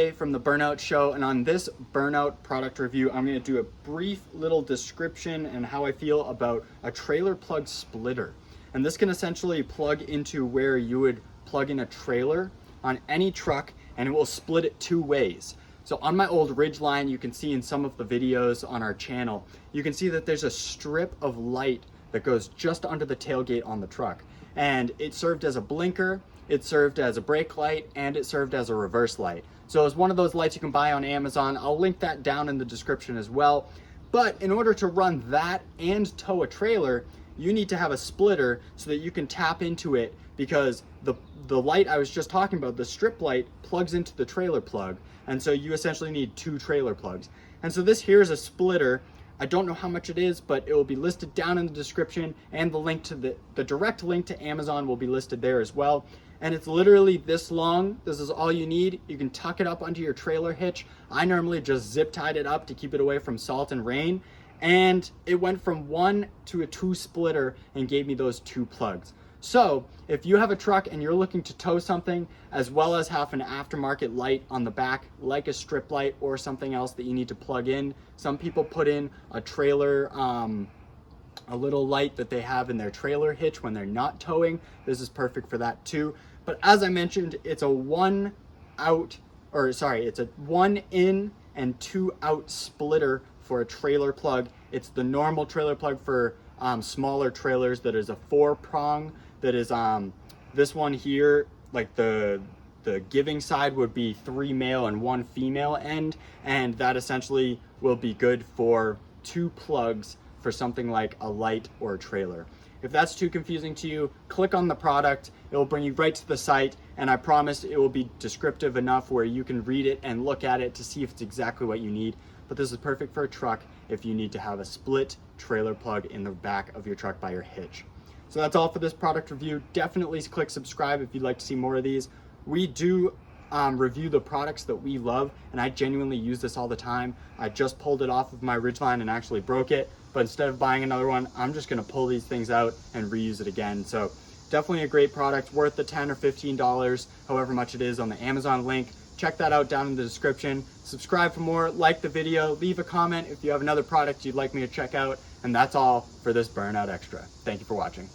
today from the Burnout show, and on this Burnout product review, I'm going to do a brief little description and how I feel about a trailer plug splitter. And this can essentially plug into where you would plug in a trailer on any truck, and it will split it two ways. So on my old Ridgeline, you can see in some of the videos on our channel, you can see that there's a strip of light that goes just under the tailgate on the truck. And it served as a blinker, it served as a brake light, and it served as a reverse light. So it's one of those lights you can buy on Amazon. I'll link that down in the description as well. But in order to run that and tow a trailer, you need to have a splitter so that you can tap into it, because the light I was just talking about, the strip light, plugs into the trailer plug. And so you essentially need two trailer plugs. And so this here is a splitter. I don't know how much it is, but it will be listed down in the description, and the link to the direct link to Amazon will be listed there as well. And it's literally this long. This is all you need. You can tuck it up onto your trailer hitch. I normally just zip tied it up to keep it away from salt and rain. And it went from 1 to a 2 splitter and gave me those 2 plugs. So if you have a truck and you're looking to tow something, as well as have an aftermarket light on the back, like a strip light or something else that you need to plug in, some people put in a trailer, a little light that they have in their trailer hitch when they're not towing. This is perfect for that too. But as I mentioned, it's a one in and 2 out splitter for a trailer plug. It's the normal trailer plug for smaller trailers that is a 4-prong. That is this one here, like the giving side would be 3 male and 1 female end, and that essentially will be good for 2 plugs for something like a light or a trailer. If that's too confusing to you, click on the product. It will bring you right to the site, and I promise it will be descriptive enough where you can read it and look at it to see if it's exactly what you need. But this is perfect for a truck if you need to have a split trailer plug in the back of your truck by your hitch. So that's all for this product review. Definitely click subscribe if you'd like to see more of these. We do review the products that we love, and I genuinely use this all the time. I just pulled it off of my Ridgeline and actually broke it, but instead of buying another one, I'm just gonna pull these things out and reuse it again. So definitely a great product, worth the $10 or $15, however much it is, on the Amazon link. Check that out down in the description. Subscribe for more, like the video, leave a comment if you have another product you'd like me to check out, and that's all for this Burnout Extra. Thank you for watching.